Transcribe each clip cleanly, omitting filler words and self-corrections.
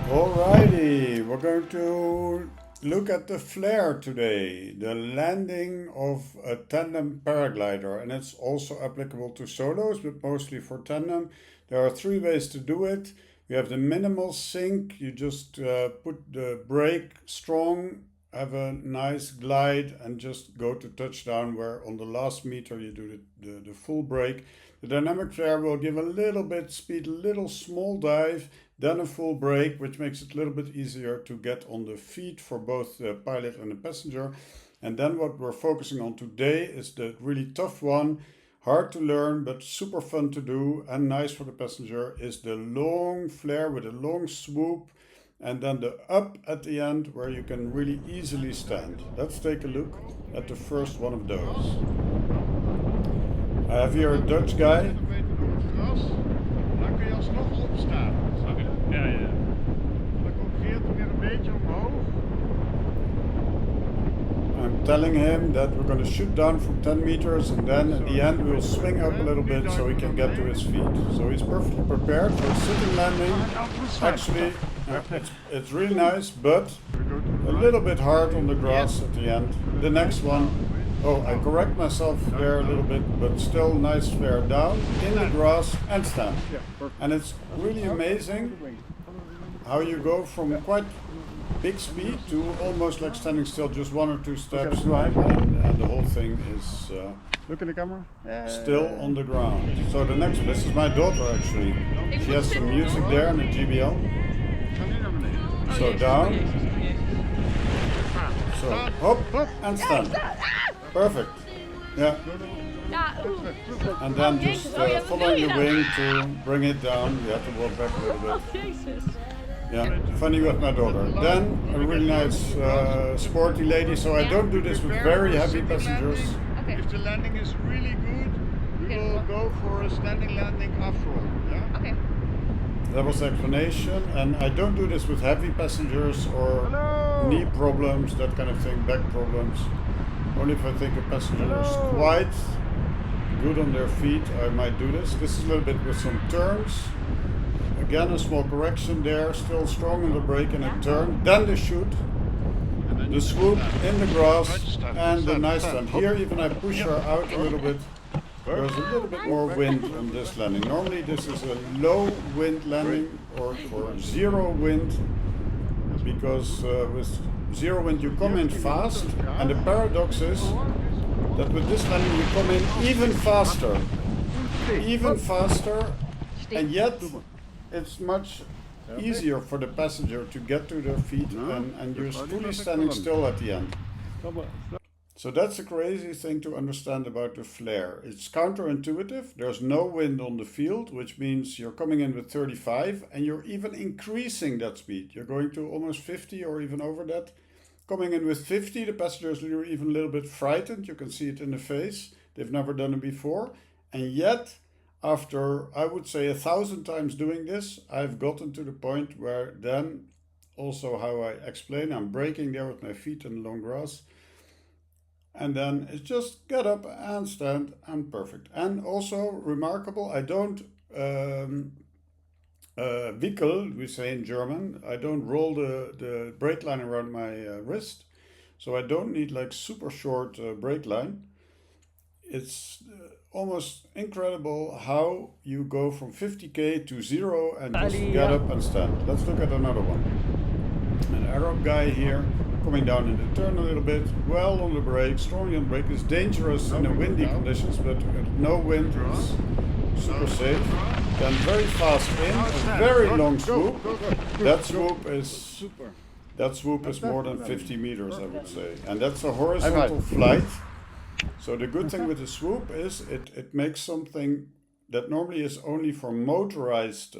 Alrighty, we're going to look at the flare today, the landing of a tandem paraglider, and it's also applicable to solos, but mostly for tandem. There are three ways to do it. You have the minimal sink, you just put the brake strong, have a nice glide and just go to touchdown, where on the last meter you do the full brake. The dynamic flare will give a little bit speed, a little small dive, then a full brake, which makes it a little bit easier to get on the feet for both the pilot and the passenger. And then what we're focusing on today is the really tough one, hard to learn but super fun to do and nice for the passenger, is the long flare with a long swoop and then the up at the end where you can really easily stand. Let's take a look at the first one of those. I have here a Dutch guy. Dan kun je alsnog opstaan. Ja, ja. Dan komt Geert weer een beetje omhoog. I'm telling him that we're going to shoot down from 10 meters and then at the end we'll swing up a little bit so he can get to his feet. So he's perfectly prepared for a sitting landing. Actually, it's really nice, but a little bit hard on the grass at the end. The next one, oh, I correct myself there a little bit, but still nice flare down in the grass and stand. And it's really amazing how you go from quite big speed to almost like standing still, just one or two steps, and the whole thing is Look in the camera. still on the ground. So the next, this is my daughter actually. She has some music there in the GBL. So down. So hop and stand. Perfect. Yeah. And then just following the wing to bring it down. You have to walk back a little bit. Yeah, funny with my daughter. Then a really nice sporty lady. So I don't do this with very heavy passengers. If the landing is really good, we will go for a standing landing off-roll. Yeah? Okay. That was the explanation. And I don't do this with heavy passengers or knee problems, that kind of thing, back problems. Only if I think a passenger is quite good on their feet, I might do this. This is a little bit with some turns. Again, a small correction there, still strong on the brake and a turn. Then the shoot, the swoop in the grass, and the nice stand. Here even I push her out a little bit. There's a little bit more wind on this landing. Normally this is a low wind landing or zero wind, because with zero wind you come in fast, and the paradox is that with this landing you come in even faster, and yet it's much easier for the passenger to get to their feet, and you're fully standing still at the end. So that's a crazy thing to understand about the flare. It's counterintuitive. There's no wind on the field, which means you're coming in with 35 and you're even increasing that speed. You're going to almost 50 or even over that. Coming in with 50, the passengers are even a little bit frightened. You can see it in the face. They've never done it before. And yet, after, I would say, 1,000 times doing this, I've gotten to the point where then, also how I explain, I'm braking there with my feet in the long grass. And then it's just get up and stand and perfect. And also remarkable, I don't wickel, we say in German. I don't roll the brake line around my wrist. So I don't need like super short brake line. It's almost incredible how you go from 50k to 0 and just get up and stand. Let's look at another one. An Arab guy here, coming down in the turn a little bit, well on the brake, strongly on the brake. It's dangerous in the windy conditions, but no wind is super safe. Then very fast in, a very long swoop. That swoop is more than 50 meters, I would say. And that's a horizontal flight. So the good thing with the swoop is it makes something that normally is only for motorized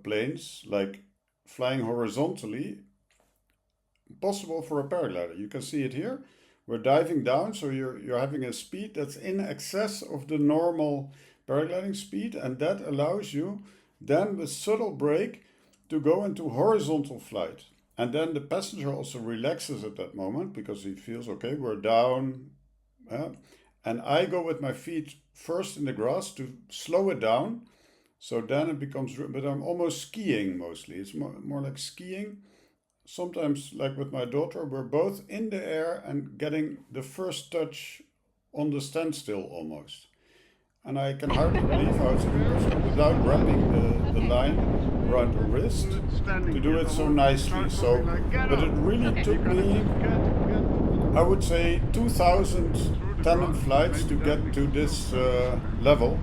planes, like flying horizontally, possible for a paraglider. You can see it here. We're diving down, so you're having a speed that's in excess of the normal paragliding speed, and that allows you then with subtle brake to go into horizontal flight. And then the passenger also relaxes at that moment because he feels, okay, we're down. And I go with my feet first in the grass to slow it down, So then it becomes, but I'm almost skiing mostly. It's more like skiing. Sometimes, like with my daughter, we're both in the air and getting the first touch on the standstill almost. And I can hardly believe how it's even possible without wrapping the line around the wrist to do it so nicely. So, but it really took me, I would say, 2,000 tandem flights to get to this level.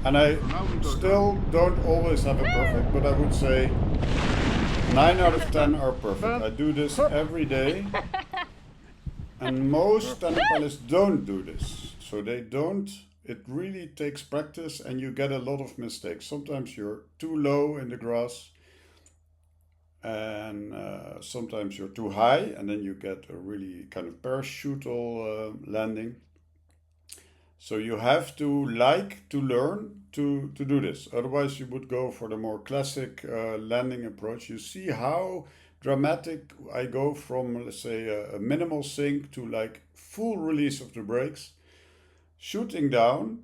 And I still don't always have it perfect, but I would say 9 out of 10 are perfect. I do this every day. And most tandem pilots don't do this. So they don't. It really takes practice and you get a lot of mistakes. Sometimes you're too low in the grass and sometimes you're too high and then you get a really kind of parachutal landing. So you have to like to learn to do this. Otherwise you would go for the more classic landing approach. You see how dramatic I go from, let's say, a minimal sink to like full release of the brakes. Shooting down,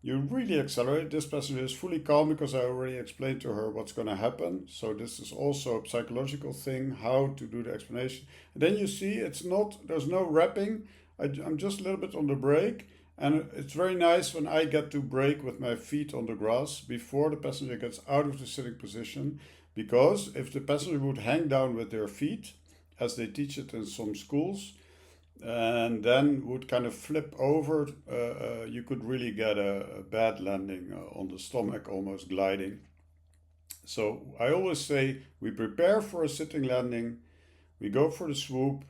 you really accelerate. This passenger is fully calm because I already explained to her what's going to happen. So this is also a psychological thing, how to do the explanation. And then you see it's not, there's no wrapping. I'm just a little bit on the brake. And it's very nice when I get to brake with my feet on the grass before the passenger gets out of the sitting position. Because if the passenger would hang down with their feet, as they teach it in some schools, and then would kind of flip over, you could really get a bad landing on the stomach, almost gliding. So I always say we prepare for a sitting landing, we go for the swoop.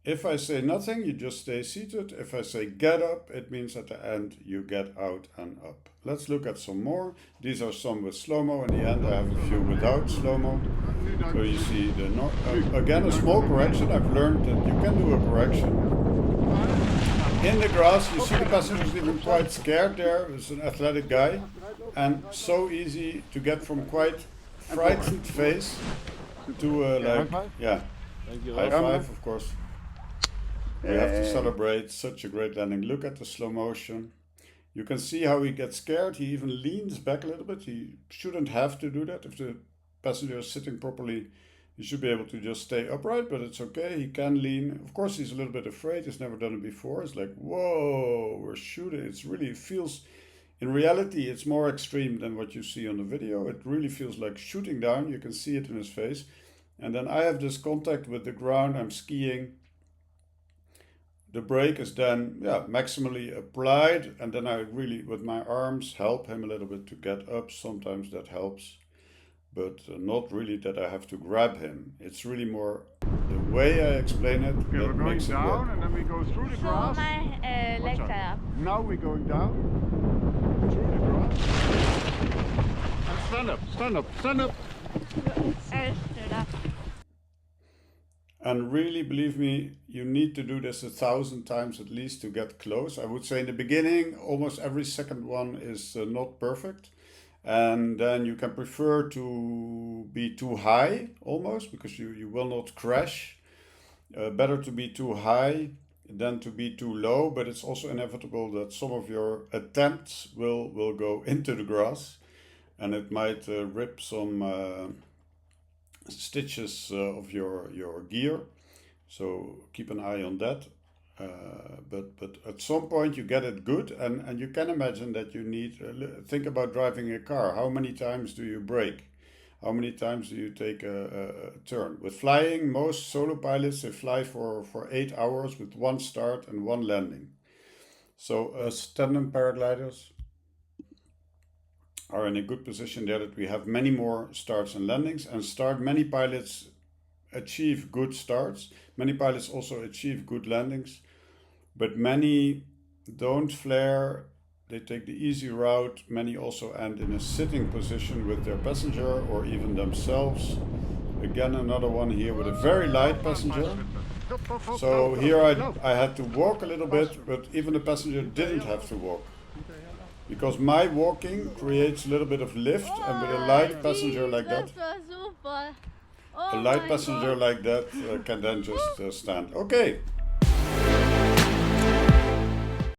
If I say nothing, you just stay seated. If I say get up, it means at the end you get out and up. Let's look at some more. These are some with slow-mo. In the end I have a few without slow-mo. So you see, again a small correction. I've learned that you can do a correction. In the grass, you see the passengers even quite scared there. It's an athletic guy. And so easy to get from quite frightened face to like, yeah, high five, of course. We have to celebrate such a great landing. Look at the slow motion. You can see how he gets scared. He even leans back a little bit. He shouldn't have to do that. If the passenger is sitting properly, he should be able to just stay upright, but it's okay. He can lean. Of course, he's a little bit afraid. He's never done it before. It's like, whoa, we're shooting. It feels, in reality, it's more extreme than what you see on the video. It really feels like shooting down. You can see it in his face. And then I have this contact with the ground. I'm skiing. The brake is then, maximally applied. And then I really, with my arms, help him a little bit to get up. Sometimes that helps. But not really that I have to grab him. It's really more the way I explain it. Okay, we're going down and then we go through the grass. So my legs are up. Now we're going down through the grass. And stand up, stand up, stand up. I stood up. And really, believe me, you need to do this 1,000 times at least to get close. I would say in the beginning, almost every second one is not perfect. And then you can prefer to be too high almost because you will not crash. Better to be too high than to be too low, but it's also inevitable that some of your attempts will go into the grass and it might rip some stitches of your gear. So keep an eye on that. But at some point you get it good and you can imagine that you need, think about driving a car. How many times do you brake? How many times do you take a turn? With flying, most solo pilots, they fly for 8 hours with one start and one landing. So as tandem paragliders are in a good position there that we have many more starts and landings, and many pilots achieve good starts. Many pilots also achieve good landings, but many don't flare. They take the easy route. Many also end in a sitting position with their passenger or even themselves. Again, another one here with a very light passenger. So here I had to walk a little bit, but even the passenger didn't have to walk. Because my walking creates a little bit of lift, and with a light passenger like that, can then just stand. Okay.